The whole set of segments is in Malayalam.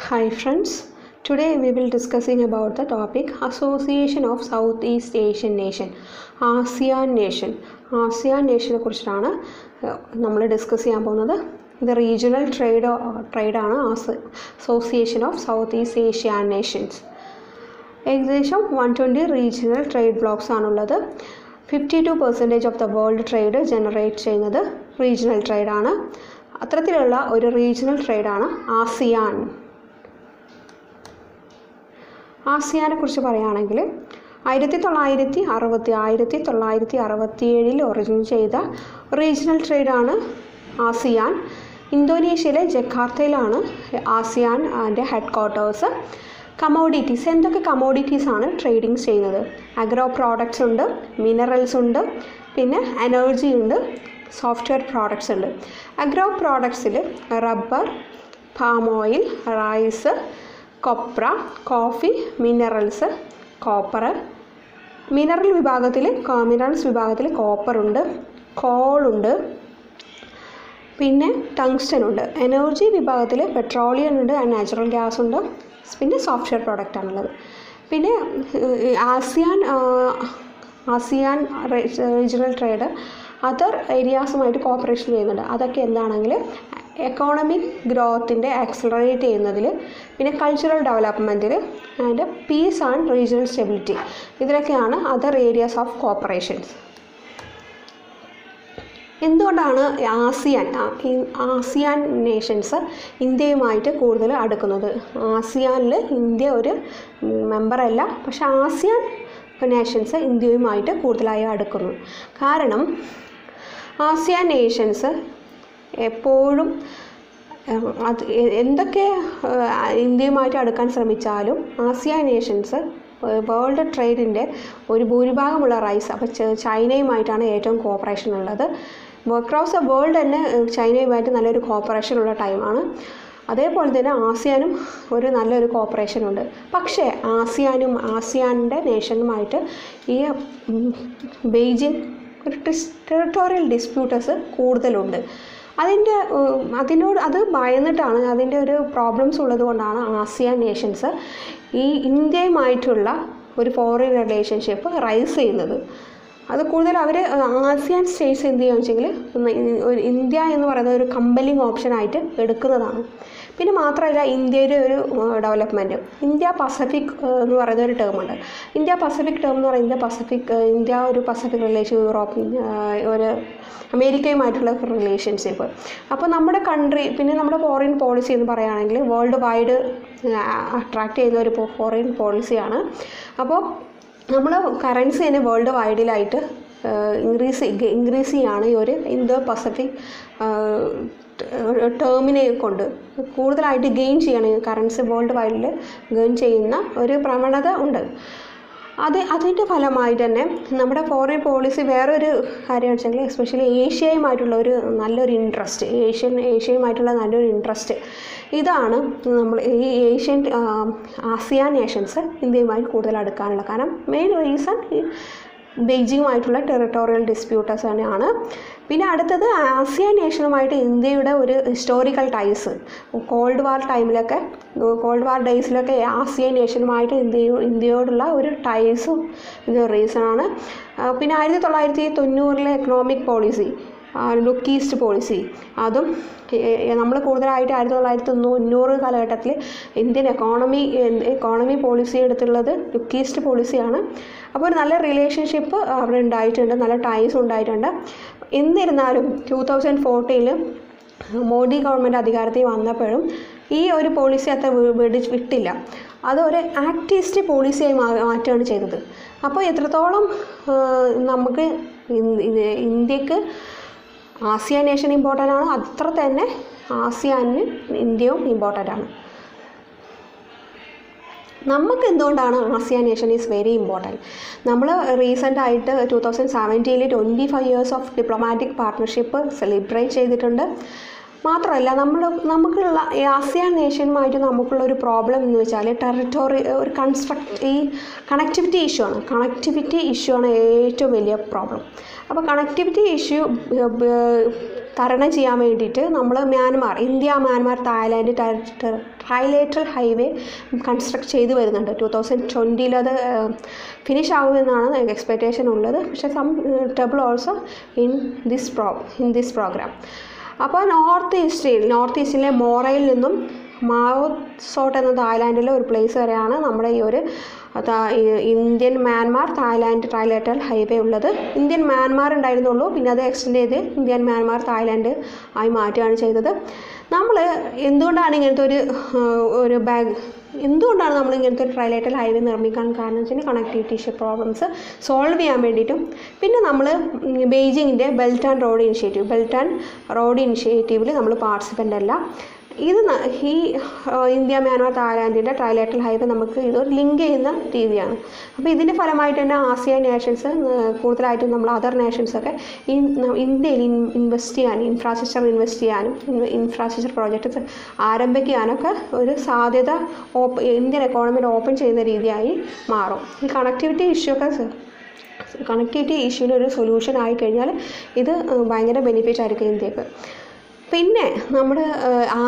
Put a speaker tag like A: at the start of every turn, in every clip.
A: Hi friends, today we will discussing about the topic Association of Southeast Asian Nation, ASEAN Nation. ASEAN Nation കുറിച്ചാണ് നമ്മൾ ഡിസ്കസ് ചെയ്യാൻ പോകുന്നത്. ഇത് റീജിയണൽ ട്രേഡാണ് Association of South East Asian Nations. ഏകദേശം 120 റീജിയണൽ ട്രേഡ് ബ്ലോക്സ് ആണുള്ളത്. 52% of the world trade generate ചെയ്യുന്നത് റീജിയണൽ ട്രേഡാണ്. അത്തരത്തിലുള്ള ഒരു റീജിയണൽ ട്രേഡാണ് ആസിയാൻ. ആസിയാനെ കുറിച്ച് പറയുകയാണെങ്കിൽ 1967 ഒറിജിൻ ചെയ്ത റീജിയണൽ ട്രേഡാണ് ആസിയാൻ. ഇന്തോനേഷ്യയിലെ ജക്കാർത്തയിലാണ് ആസിയാൻ അതിൻ്റെ ഹെഡ് ക്വാർട്ടേഴ്സ്. കമോഡിറ്റീസ്, എന്തൊക്കെ കമോഡിറ്റീസാണ് ട്രേഡിങ് ചെയ്യുന്നത്? അഗ്രോ പ്രോഡക്ട്സ് ഉണ്ട്, മിനറൽസ് ഉണ്ട്, പിന്നെ എനർജി ഉണ്ട്, സോഫ്റ്റ്വെയർ പ്രോഡക്ട്സ് ഉണ്ട്. അഗ്രോ പ്രോഡക്ട്സിൽ റബ്ബർ, പാം ഓയിൽ, റൈസ്, കൊപ്ര, കോഫി, മിനറൽസ്, കോപ്പർ. മിനറൽസ് വിഭാഗത്തിൽ കോപ്പറുണ്ട്, കോളുണ്ട്, പിന്നെ ടങ്സ്റ്റൻ ഉണ്ട്. എനർജി വിഭാഗത്തിൽ പെട്രോളിയം ഉണ്ട്, നാച്ചുറൽ ഗ്യാസ് ഉണ്ട്, പിന്നെ സോഫ്റ്റ്വെയർ പ്രോഡക്റ്റ് ആണുള്ളത്. പിന്നെ ആസിയാൻ റീജിയണൽ ട്രേഡ് അതർ ഏരിയാസുമായിട്ട് കോപ്പറേഷൻ ചെയ്യുന്നുണ്ട്. അതൊക്കെ എന്താണെങ്കിൽ എക്കോണമിക് ഗ്രോത്തിൻ്റെ ആക്സിലറേറ്റ് ചെയ്യുന്നതിൽ, പിന്നെ കൾച്ചറൽ ഡെവലപ്മെൻറ്റിൽ, and peace and regional stability, ഇതിലൊക്കെയാണ് അതർ ഏരിയാസ് ഓഫ് കോപ്പറേഷൻസ്. എന്തുകൊണ്ടാണ് ആസിയാൻ നേഷൻസ് ഇന്ത്യയുമായിട്ട് കൂടുതൽ അടുക്കുന്നത്? ആസിയാനിൽ ഇന്ത്യ ഒരു മെമ്പറല്ല, പക്ഷേ ആസിയാൻ നേഷൻസ് ഇന്ത്യയുമായിട്ട് കൂടുതലായി അടുക്കുന്നു. കാരണം ആസിയാൻ നേഷൻസ് എപ്പോഴും എന്തൊക്കെ ഇന്ത്യയുമായിട്ട് അടുക്കാൻ ശ്രമിച്ചാലും ആസിയാൻ നേഷൻസ് വേൾഡ് ട്രേഡിൻ്റെ ഒരു ഭൂരിഭാഗമുള്ള റൈസ്, അപ്പോൾ ചൈനയുമായിട്ടാണ് ഏറ്റവും കോപ്പറേഷൻ ഉള്ളത്. അക്രോസ് ദ വേൾഡ് തന്നെ ചൈനയുമായിട്ട് നല്ലൊരു കോപ്പറേഷൻ ഉള്ള ടൈമാണ്. അതേപോലെ തന്നെ ആസിയാനും ഒരു നല്ലൊരു കോപ്പറേഷൻ ഉണ്ട്. പക്ഷേ ആസിയാൻ്റെ നേഷനുമായിട്ട് ഈ ബെയ്ജിങ് ഒരു ടെറിട്ടോറിയൽ ഡിസ്പ്യൂട്ടസ് കൂടുതലുണ്ട്. അത് ഭയന്നിട്ടാണ്, അതിൻ്റെ ഒരു പ്രോബ്ലംസ് ഉള്ളത് കൊണ്ടാണ് ആസിയാൻ നേഷൻസ് ഈ ഇന്ത്യയുമായിട്ടുള്ള ഒരു ഫോറിൻ റിലേഷൻഷിപ്പ് റൈസ് ചെയ്യുന്നത്. അത് കൂടുതൽ അവർ ആസിയാൻ സ്റ്റേറ്റ്സ് എന്ത് ചെയ്യുക വെച്ചെങ്കിൽ ഇന്ത്യ എന്ന് പറയുന്നത് ഒരു കമ്പലിങ് ഓപ്ഷനായിട്ട് എടുക്കുന്നതാണ്. പിന്നെ മാത്രമല്ല, ഇന്ത്യയുടെ ഒരു ഡെവലപ്മെൻറ്റ്, ഇന്ത്യ പസഫിക് എന്ന് പറയുന്ന ഒരു ടേമുണ്ട്. ഇന്ത്യ പസഫിക് ടേം എന്ന് പറയുന്നത് ഇന്ത്യ ഒരു പസഫിക് റിലേഷൻ, യൂറോപ്പ്, ഒരു അമേരിക്കയുമായിട്ടുള്ള റിലേഷൻഷിപ്പ്. അപ്പോൾ നമ്മുടെ കൺട്രി, പിന്നെ നമ്മുടെ ഫോറിൻ പോളിസി എന്ന് പറയുകയാണെങ്കിൽ വേൾഡ് വൈഡ് അട്രാക്റ്റ് ചെയ്യുന്ന ഒരു ഫോറിൻ പോളിസിയാണ്. അപ്പോൾ നമ്മൾ കറൻസി തന്നെ വേൾഡ് വൈഡിലായിട്ട് ഇൻക്രീസ് ചെയ്യാണ് ഈ ഒരു ഇന്തോ പസഫിക് ടേമിനെ കൊണ്ട് കൂടുതലായിട്ട് ഗെയിൻ ചെയ്യണം. കറൻസി വേൾഡ് വൈഡിൽ ഗെയിൻ ചെയ്യുന്ന ഒരു പ്രവണത ഉണ്ട്. അതിൻ്റെ ഫലമായിട്ട് തന്നെ നമ്മുടെ ഫോറിൻ പോളിസി വേറൊരു കാര്യം വെച്ചെങ്കിൽ എസ്പെഷ്യലി ഏഷ്യയുമായിട്ടുള്ള ഒരു നല്ലൊരു ഇൻട്രസ്റ്റ്, ഏഷ്യയുമായിട്ടുള്ള നല്ലൊരു ഇൻട്രസ്റ്റ്, ഇതാണ് നമ്മൾ ഈ ആസിയാൻ നേഷൻസ് ഇന്ത്യയുമായി കൂടുതൽ അടുക്കാനുള്ള കാരണം. മെയിൻ റീസൺ ഈ ബെയ്ജിങ്ങുമായിട്ടുള്ള ടെറിട്ടോറിയൽ ഡിസ്പ്യൂട്ടസ് തന്നെയാണ്. പിന്നെ അടുത്തത് ആസിയാൻ നേഷനുമായിട്ട് ഇന്ത്യയുടെ ഒരു ഹിസ്റ്റോറിക്കൽ ടൈസ്. കോൾഡ് വാർ ഡേയ്സിലൊക്കെ ആസിയാൻ നേഷനുമായിട്ട് ഇന്ത്യയോടുള്ള ഒരു ടൈസും ഇത് റീസണാണ്. പിന്നെ 1990 economic policy, look east policy, അതും നമ്മൾ കൂടുതലായിട്ട് 1990 കാലഘട്ടത്തിൽ ഇന്ത്യൻ എക്കോണമി പോളിസി എടുത്തുള്ളത് ലുക്ക് ഈസ്റ്റ് പോളിസിയാണ്. അപ്പോൾ ഒരു നല്ല റിലേഷൻഷിപ്പ് അവിടെ ഉണ്ടായിട്ടുണ്ട്, നല്ല ടൈസ് ഉണ്ടായിട്ടുണ്ട്. എന്നിരുന്നാലും 2014 മോഡി ഗവൺമെൻറ് അധികാരത്തിൽ വന്നപ്പോഴും ഈ ഒരു പോളിസി അത്ര വിട്ടില്ല. അതൊരു ആക്ടിവിസ്റ്റ് പോളിസിയായി മാറ്റുകയാണ് ചെയ്തത്. അപ്പോൾ എത്രത്തോളം നമുക്ക് ഇന്ത്യക്ക് ആസിയാൻ നേഷൻ ഇമ്പോർട്ടൻ്റ് ആണ്, അത്ര തന്നെ ആസിയാനിന് ഇന്ത്യയും ഇമ്പോർട്ടൻ്റ് ആണ്. നമുക്ക് എന്തുകൊണ്ടാണ് ASEAN nation is very important? നമ്മൾ റീസെൻ്റായിട്ട് 2017 25 years of diplomatic partnership celebrate ചെയ്തിട്ടുണ്ട്. മാത്രമല്ല നമുക്കുള്ള ഈ ആസിയാൻ നേഷനുമായിട്ട് നമുക്കുള്ള ഒരു പ്രോബ്ലം എന്ന് വെച്ചാൽ ടെറിട്ടോറി ഒരു ഈ കണക്ടിവിറ്റി ഇഷ്യൂ ആണ് ഏറ്റവും വലിയ പ്രോബ്ലം. അപ്പോൾ കണക്ടിവിറ്റി ഇഷ്യൂ തരണം ചെയ്യാൻ വേണ്ടിയിട്ട് നമ്മൾ India Myanmar Thailand trilateral highway construct ചെയ്ത് വരുന്നുണ്ട്. 2020 അത് ഫിനിഷ് ആകുമെന്നാണ് എക്സ്പെക്റ്റേഷൻ ഉള്ളത്. പക്ഷേ some trouble also in this program. അപ്പോൾ നോർത്ത് ഈസ്റ്റിലെ മോറയിൽ നിന്നും മാവോ സോട്ട് എന്ന തായ്ലാൻഡിലെ ഒരു പ്ലേസ് വരെയാണ് നമ്മുടെ ഈ ഒരു Indian Myanmar Thailand trilateral highway ഉള്ളത്. ഇന്ത്യൻ മ്യാൻമാർ ഉണ്ടായിരുന്നുള്ളൂ, പിന്നെ അത് എക്സ്റ്റെൻഡ് ചെയ്ത് ഇന്ത്യൻ മ്യാൻമാർ തായ്ലാൻഡ് ആയി മാറ്റുകയാണ് ചെയ്തത്. നമ്മൾ എന്തുകൊണ്ടാണ് ഇങ്ങനത്തെ നമ്മൾ ഇങ്ങനത്തെ ഒരു ട്രൈലേറ്ററൽ ഹൈവേ നിർമ്മിക്കാൻ കാരണം വെച്ചാൽ കണക്ടിവിറ്റി ഇഷ്യൂ പ്രോബ്ലംസ് സോൾവ് ചെയ്യാൻ വേണ്ടിയിട്ടും, പിന്നെ നമ്മൾ ബെയ്ജിങ്ങിൻ്റെ ബെൽറ്റ് ആൻഡ് റോഡ് ഇനിഷ്യേറ്റീവിൽ നമ്മൾ പാർട്ടിസിപ്പൻ്റ് അല്ല. ഈ ഇന്ത്യ മ്യാൻമാർ തായ്ലാൻഡിൻ്റെ ട്രൈലേറ്ററൽ ഹൈവേ നമുക്ക് ഇതൊരു ലിങ്ക് ചെയ്യുന്ന രീതിയാണ്. അപ്പോൾ ഇതിൻ്റെ ഫലമായിട്ട് തന്നെ ആസിയാൻ നേഷൻസ് കൂടുതലായിട്ടും നമ്മൾ അതർ നേഷൻസൊക്കെ ഇന്ത്യയിൽ ഇൻവെസ്റ്റ് ചെയ്യാനും ഇൻഫ്രാസ്ട്രക്ചർ പ്രോജക്റ്റ് ആരംഭിക്കാനൊക്കെ ഒരു സാധ്യത ഇന്ത്യൻ എക്കോണമിയിൽ ഓപ്പൺ ചെയ്യുന്ന രീതിയായി മാറും. ഈ കണക്ടിവിറ്റി ഇഷ്യൂവിന് ഒരു സൊല്യൂഷൻ ആയിക്കഴിഞ്ഞാൽ ഇത് ഭയങ്കര ബെനിഫിറ്റ് ആയിരിക്കും ഇന്ത്യക്ക്. പിന്നെ നമ്മുടെ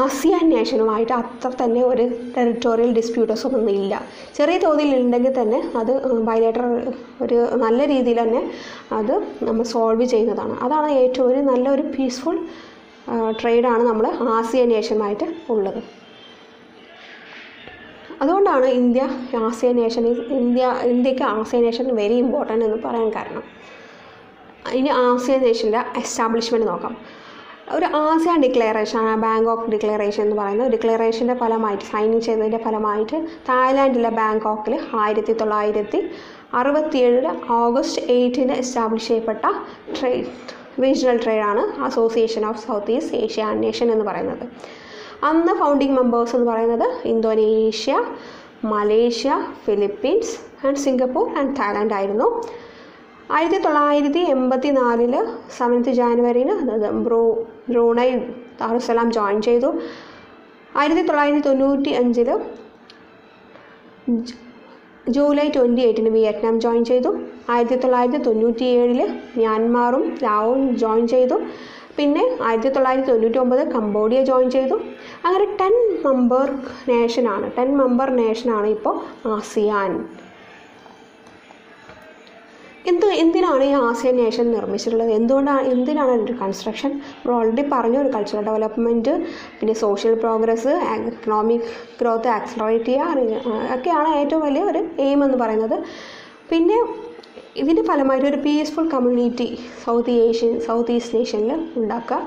A: ആസിയാൻ നേഷനുമായിട്ട് അത്ര തന്നെ ഒരു ടെറിട്ടോറിയൽ ഡിസ്പ്യൂട്ടസൊന്നും ഒന്നും ഇല്ല. ചെറിയ തോതിലുണ്ടെങ്കിൽ തന്നെ അത് ബൈലേറ്ററൽ ഒരു നല്ല രീതിയിൽ തന്നെ അത് നമ്മൾ സോൾവ് ചെയ്യുന്നതാണ്. അതാണ് ഏറ്റവും നല്ലൊരു പീസ്ഫുൾ ട്രേഡാണ് നമ്മൾ ആസിയാൻ നേഷനുമായിട്ട് ഉള്ളത്. അതുകൊണ്ടാണ് ഇന്ത്യക്ക് ആസിയാൻ നേഷൻ വെരി ഇമ്പോർട്ടൻ്റ് എന്ന് പറയാൻ കാരണം. ഇനി ആസിയാൻ നേഷൻ്റെ എസ്റ്റാബ്ലിഷ്മെൻറ്റ് നോക്കാം. ഒരു ആസിയാൻ ഡിക്ലറേഷൻ, ബാങ്കോക്ക് ഡിക്ലറേഷൻ എന്ന് പറയുന്ന ഡിക്ലറേഷൻ്റെ ഫലമായിട്ട് സൈൻ ചെയ്തതിൻ്റെ ഫലമായിട്ട് തായ്ലാൻഡിലെ ബാങ്കോക്കിൽ 1967 ഓഗസ്റ്റ് 8 എസ്റ്റാബ്ലിഷ് ചെയ്യപ്പെട്ട റീജിയണൽ ട്രേഡാണ് Association of South East Asia Nation എന്ന് പറയുന്നത്. അന്ന് ഫൗണ്ടിങ് മെമ്പേഴ്സ് എന്ന് പറയുന്നത് Indonesia, Malaysia, Philippines and Singapore and Thailand ആയിരുന്നു. 1984 7th ജാനുവരിന് ബ്രൂണൈ ദാറുസലാം ജോയിൻ ചെയ്തു. 1995 ജൂലൈ 28 വിയറ്റ്നാം ജോയിൻ ചെയ്തു. 1997 മ്യാൻമാറും ലാവോയും ജോയിൻ ചെയ്തു. പിന്നെ 1999 കംബോഡിയ ജോയിൻ ചെയ്തു. അങ്ങനെ 10 മെമ്പർ നേഷനാണ് ഇപ്പോൾ ആസിയാൻ. എന്തിനാണ് ഈ ആസിയാൻ നേഷൻ നിർമ്മിച്ചിട്ടുള്ളത്? എന്തിനാണ് ഒരു കൺസ്ട്രക്ഷൻ? നമ്മൾ ഓൾറെഡി പറഞ്ഞു, ഒരു കൾച്ചറൽ ഡെവലപ്മെൻറ്റ്, പിന്നെ social progress, economic growth accelerate ചെയ്യുക ഒക്കെയാണ് ഏറ്റവും വലിയ ഒരു എയിം എന്ന് പറയുന്നത്. പിന്നെ ഇതിൻ്റെ ഫലമായിട്ട് ഒരു പീസ്ഫുൾ കമ്മ്യൂണിറ്റി സൗത്ത് ഈസ്റ്റ് ഏഷ്യനിൽ ഉണ്ടാക്കുക,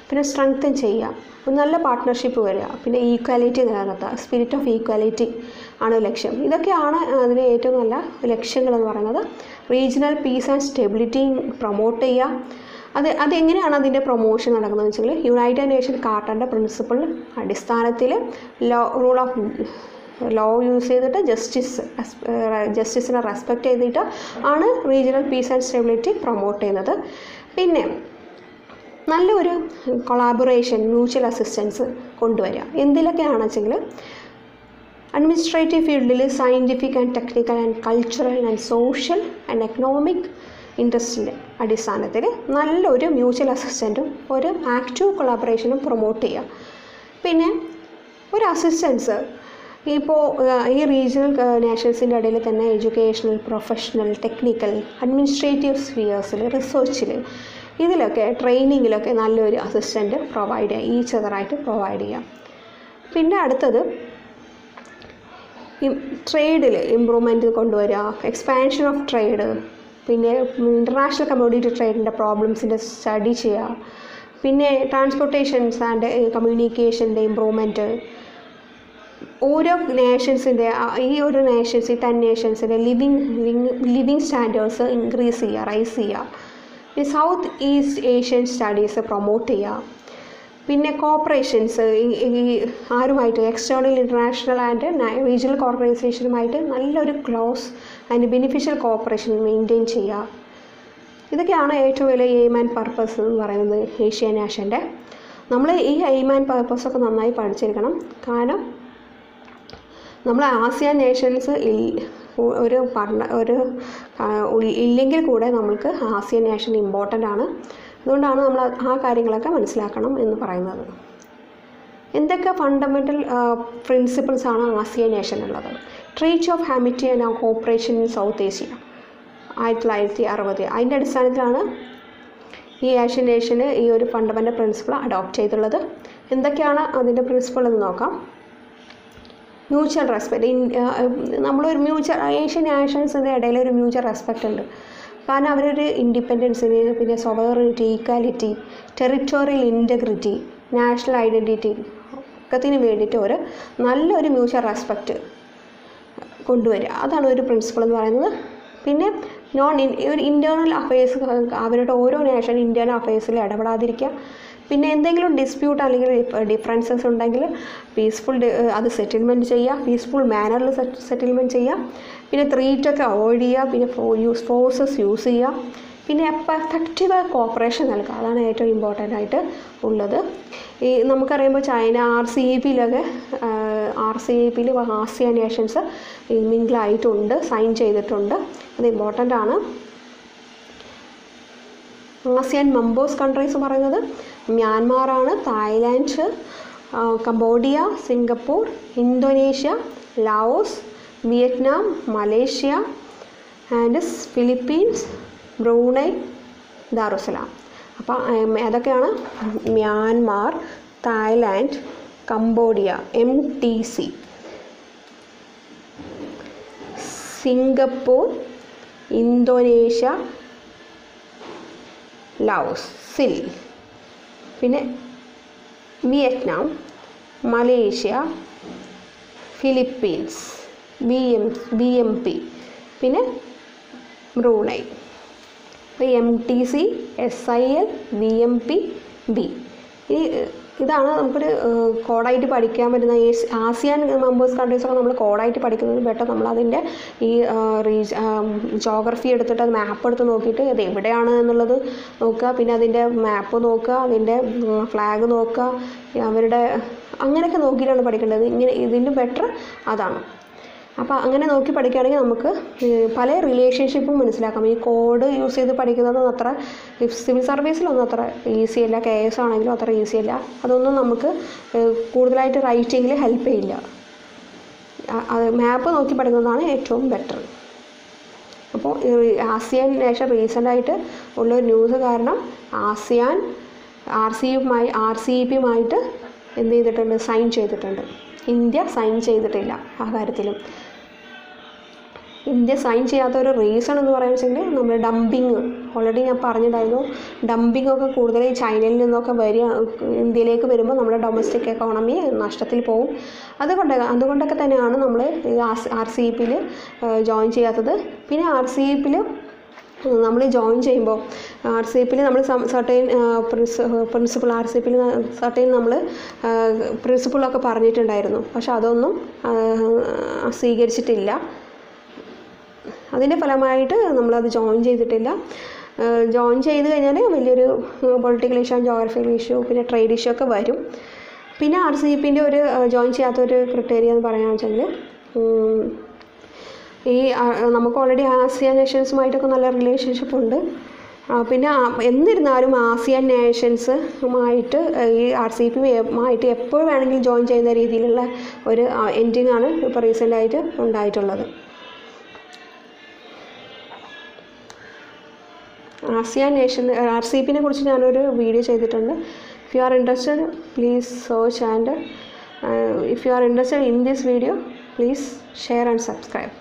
A: പിന്നെ സ്ട്രെങ്തൻ ചെയ്യുക, ഒരു നല്ല പാർട്ട്ണർഷിപ്പ് വരിക, പിന്നെ ഈക്വാലിറ്റി നിലനിർത്തുക, സ്പിരിറ്റ് ഓഫ് ഈക്വാലിറ്റി ആണ് ലക്ഷ്യം. ഇതൊക്കെയാണ് അതിൻ്റെ ഏറ്റവും നല്ല ലക്ഷ്യങ്ങളെന്ന് പറയുന്നത്. Regional piece and stability promote ചെയ്യുക. അതെങ്ങനെയാണ് അതിൻ്റെ പ്രൊമോഷൻ നടക്കുന്നതെന്ന് വെച്ചാൽ യുണൈറ്റഡ് നേഷൻ കാർട്ടറിൻ്റെ പ്രിൻസിപ്പിൾ അടിസ്ഥാനത്തിൽ റൂൾ ഓഫ് ലോ യൂസ് ചെയ്തിട്ട് ജസ്റ്റിസിനെ റെസ്പെക്റ്റ് ചെയ്തിട്ട് ആണ് regional piece and stability promote ചെയ്യുന്നത്. പിന്നെ നല്ലൊരു കൊളാബറേഷൻ, മ്യൂച്വൽ അസിസ്റ്റൻസ് കൊണ്ടുവരിക. എന്തിലൊക്കെയാണെന്ന് വെച്ചെങ്കിൽ അഡ്മിനിസ്ട്രേറ്റീവ് ഫീൽഡിൽ scientific and technical and cultural and social and economic ഇൻട്രസ്റ്റിൻ്റെ അടിസ്ഥാനത്തിൽ നല്ലൊരു മ്യൂച്വൽ അസിസ്റ്റൻറ്റും ഒരു ആക്റ്റീവ് കൊളാബറേഷനും പ്രൊമോട്ട് ചെയ്യുക. പിന്നെ ഒരു അസിസ്റ്റൻസ് ഇപ്പോൾ ഈ റീജിയണൽ നേഷൻസിൻ്റെ ഇടയിൽ തന്നെ എഡ്യൂക്കേഷണൽ, പ്രൊഫഷണൽ, ടെക്നിക്കൽ, അഡ്മിനിസ്ട്രേറ്റീവ് സ്ഫിയേഴ്സിൽ, റിസർച്ചിൽ, ഇതിലൊക്കെ ട്രെയിനിങ്ങിലൊക്കെ നല്ലൊരു അസിസ്റ്റൻറ്റ് പ്രൊവൈഡ് ചെയ്യുക, ഈച്ച് അതറായിട്ട് പ്രൊവൈഡ് ചെയ്യാം. പിന്നെ അടുത്തത് ട്രേഡിൽ ഇമ്പ്രൂവ്മെൻറ്റ് കൊണ്ടുവരിക, എക്സ്പാൻഷൻ ഓഫ് ട്രേഡ്, പിന്നെ ഇൻ്റർനാഷണൽ കമ്മോഡിറ്റി ട്രേഡിൻ്റെ പ്രോബ്ലംസിൻ്റെ സ്റ്റഡി ചെയ്യുക, പിന്നെ ട്രാൻസ്പോർട്ടേഷൻസ് ആൻഡ് കമ്മ്യൂണിക്കേഷൻ്റെ ഇമ്പ്രൂവ്മെൻറ്റ്, ഓരോ നേഷൻസിൻ്റെ ഈ 10 നേഷൻസിൻ്റെ ലിവിങ് സ്റ്റാൻഡേർഡ്സ് ഇൻക്രീസ് ചെയ്യുക, റൈസ് ചെയ്യുക, പിന്നെ South East Asian studies promote ചെയ്യുക, പിന്നെ കോപ്പറേഷൻസ് ആരുമായിട്ട് എക്സ്റ്റേണൽ, ഇൻ്റർനാഷണൽ ആൻഡ് റീജിയണൽ ഓർഗനൈസേഷനുമായിട്ട് നല്ലൊരു close and beneficial cooperation maintain ചെയ്യുക. ഇതൊക്കെയാണ് ഏറ്റവും വലിയ എയിം ആൻഡ് പർപ്പസ് എന്ന് പറയുന്നത് ഏഷ്യ നേഷൻ്റെ. നമ്മൾ ഈ എയിം ആൻഡ് പർപ്പസൊക്കെ നന്നായി പഠിച്ചിരിക്കണം. കാരണം നമ്മൾ ആസിയാൻ നേഷൻസ് ഇല്ലെങ്കിൽ കൂടെ നമ്മൾക്ക് ആസിയൻ നേഷൻ ഇമ്പോർട്ടൻ്റ് ആണ്. അതുകൊണ്ടാണ് നമ്മൾ ആ കാര്യങ്ങളൊക്കെ മനസ്സിലാക്കണം എന്ന് പറയുന്നത്. എന്തൊക്കെ ഫണ്ടമെൻ്റൽ പ്രിൻസിപ്പിൾസാണ് ആസിയൻ നേഷനുള്ളത്? Treaty of amity and cooperation in South Asia 1960. അതിൻ്റെ അടിസ്ഥാനത്തിലാണ് ഈ ആസിയൻ നേഷന് ഈ ഒരു ഫണ്ടമെൻ്റൽ പ്രിൻസിപ്പിൾ അഡോപ്റ്റ് ചെയ്തുള്ളത്. എന്തൊക്കെയാണ് അതിൻ്റെ പ്രിൻസിപ്പിൾ എന്ന് നോക്കാം. Mutual respect. നമ്മളൊരു ഏഷ്യൻ നേഷൻസിൻ്റെ ഇടയിൽ ഒരു മ്യൂച്വൽ റെസ്പെക്റ്റ് ഉണ്ട്. കാരണം അവരൊരു ഇൻഡിപെൻഡൻസിന്, പിന്നെ sovereignty, equality, territorial integrity, national identity ഒക്കത്തിന് വേണ്ടിയിട്ട് ഒരു നല്ലൊരു മ്യൂച്വൽ റെസ്പെക്റ്റ് കൊണ്ടുവരിക. അതാണ് ഒരു പ്രിൻസിപ്പിൾ എന്ന് പറയുന്നത്. പിന്നെ ഒരു ഇൻറ്റേർണൽ അഫയേഴ്സ്, അവരുടെ ഓരോ നേഷൻ ഇൻറ്റേർണൽ അഫയേഴ്സിൽ ഇടപെടാതിരിക്കുക. പിന്നെ എന്തെങ്കിലും ഡിസ്പ്യൂട്ട് അല്ലെങ്കിൽ ഡിഫറൻസസ് ഉണ്ടെങ്കിൽ അത് സെറ്റിൽമെൻറ്റ് ചെയ്യുക, പീസ്ഫുൾ മാനറിൽ സെറ്റിൽമെൻറ്റ് ചെയ്യുക. പിന്നെ ത്രീറ്റൊക്കെ അവോയ്ഡ് ചെയ്യുക. പിന്നെ ഫോഴ്സസ് യൂസ് ചെയ്യുക. പിന്നെ എഫക്റ്റീവ് കോപ്പറേഷൻ നൽകുക. അതാണ് ഏറ്റവും ഇമ്പോർട്ടൻ്റ് ആയിട്ട് ഉള്ളത്. ഈ നമുക്കറിയുമ്പോൾ ചൈന RCEP ആസിയാൻ നേഷൻസ് മിങ്കിളായിട്ടുണ്ട്, സൈൻ ചെയ്തിട്ടുണ്ട്. അത് ഇമ്പോർട്ടൻ്റ് ആണ്. ആസിയാൻ മെമ്പേഴ്സ് കൺട്രീസ് പറയുന്നത് മ്യാൻമാറാണ്, Thailand, Cambodia, Singapore, Indonesia, Laos, Vietnam, Malaysia and Philippines, Brunei, Darussalam. അപ്പോൾ അതൊക്കെയാണ് Myanmar, Thailand, Cambodia MTC, Singapore, Indonesia, Laos, സിൽ, പിന്നെ വിയറ്റ്നാം, മലേഷ്യ, ഫിലിപ്പീൻസ്, BMP, പിന്നെ Brunei. MTC, SIL, BMP, B. ഇതാണ് നമുക്കൊരു കോഡായിട്ട് പഠിക്കാൻ പറ്റുന്ന ഈ ആസിയാൻ മെമ്പേഴ്സ് കൺട്രീസൊക്കെ നമ്മൾ കോഡായിട്ട് പഠിക്കുന്നത് ബെറ്റർ. നമ്മളതിൻ്റെ ഈ ജോഗ്രഫി എടുത്തിട്ട് അത് മാപ്പ് എടുത്ത് നോക്കിയിട്ട് അത് എവിടെയാണ് എന്നുള്ളത് നോക്കുക. പിന്നെ അതിൻ്റെ മാപ്പ് നോക്കുക, അതിൻ്റെ ഫ്ലാഗ് നോക്കുക, അവരുടെ അങ്ങനെയൊക്കെ നോക്കിയിട്ടാണ് പഠിക്കേണ്ടത്. ഇതിൻ്റെ ബെറ്റർ അതാണ്. അപ്പോൾ അങ്ങനെ നോക്കി പഠിക്കുകയാണെങ്കിൽ നമുക്ക് പല റിലേഷൻഷിപ്പും മനസ്സിലാക്കാം. ഈ കോഡ് യൂസ് ചെയ്ത് പഠിക്കുന്നതൊന്നും അത്ര സിവിൽ സർവീസിലൊന്നും അത്ര ഈസിയല്ല. KS ആണെങ്കിലും അത്ര ഈസിയല്ല. അതൊന്നും നമുക്ക് കൂടുതലായിട്ട് റൈറ്റിങ്ങിൽ ഹെൽപ്പ് ചെയ്യില്ല. അത് മാപ്പ് നോക്കി പഠിക്കുന്നതാണ് ഏറ്റവും ബെറ്റർ. അപ്പോൾ ആസിയാൻ നേഷൻ റീസെൻ്റായിട്ട് ഉള്ളൊരു ന്യൂസ് കാരണം ആസിയാൻ RCEP-യുമായിട്ട് എന്ത് ചെയ്തിട്ടുണ്ട്? സൈൻ ചെയ്തിട്ടുണ്ട്. ഇന്ത്യ സൈൻ ചെയ്തിട്ടില്ല. ആ കാര്യത്തിലും ഇന്ത്യ സൈൻ ചെയ്യാത്ത ഒരു റീസൺ എന്ന് പറയുന്നത് നമ്മൾ ഡംപിങ്, ഓൾറെഡി ഞാൻ പറഞ്ഞിട്ടുണ്ടായിരുന്നു. ഡംപിങ് ഒക്കെ കൂടുതൽ ചൈനയിൽ നിന്നൊക്കെ ഇന്ത്യയിലേക്ക് വരുമ്പോൾ നമ്മുടെ ഡൊമസ്റ്റിക് എക്കോണമി നഷ്ടത്തിൽ പോകും. അതുകൊണ്ടൊക്കെ തന്നെയാണ് നമ്മൾ RCEP-യിൽ ജോയിൻ ചെയ്യാത്തത്. പിന്നെ RCEP-യിൽ നമ്മൾ ജോയിൻ ചെയ്യുമ്പോൾ RCEP-യിൽ നമ്മൾ സർട്ടൈൻ പ്രിൻസിപ്പിൾ RCEP-യിൽ സർട്ടൈൻ നമ്മൾ പ്രിൻസിപ്പിളൊക്കെ പറഞ്ഞിട്ടുണ്ടായിരുന്നു. പക്ഷെ അതൊന്നും സ്വീകരിച്ചിട്ടില്ല. അതിൻ്റെ ഫലമായിട്ട് നമ്മളത് ജോയിൻ ചെയ്തിട്ടില്ല. ജോയിൻ ചെയ്ത് കഴിഞ്ഞാൽ വലിയൊരു പൊളിറ്റിക്കൽ ഇഷ്യൂ, ജോഗ്രഫിക്കൽ ഇഷ്യൂ, പിന്നെ ട്രേഡ് ഇഷ്യൂ ഒക്കെ വരും. പിന്നെ RCEP-ൻ്റെ ഒരു ജോയിൻ ചെയ്യാത്തൊരു ക്രിറ്റേരിയ എന്ന് പറയുകയാണെന്ന് വെച്ചെങ്കിൽ ഈ നമുക്ക് ഓൾറെഡി ആസിയാൻ നേഷൻസുമായിട്ടൊക്കെ നല്ല റിലേഷൻഷിപ്പ് ഉണ്ട്. പിന്നെ എന്നിരുന്നാലും ആസിയാൻ നേഷൻസുമായിട്ട് ഈ RCEP-യുമായിട്ട് എപ്പോൾ വേണമെങ്കിലും ജോയിൻ ചെയ്യുന്ന രീതിയിലുള്ള ഒരു എൻഡിങ് ആണ് ഇപ്പോൾ റീസെൻ്റായിട്ട് ഉണ്ടായിട്ടുള്ളത്. ആസിയാൻ നേഷൻ RCEP-നെ കുറിച്ച് ഞാനൊരു വീഡിയോ ചെയ്തിട്ടുണ്ട്. If you are interested please search and if you are interested in this video please share and subscribe.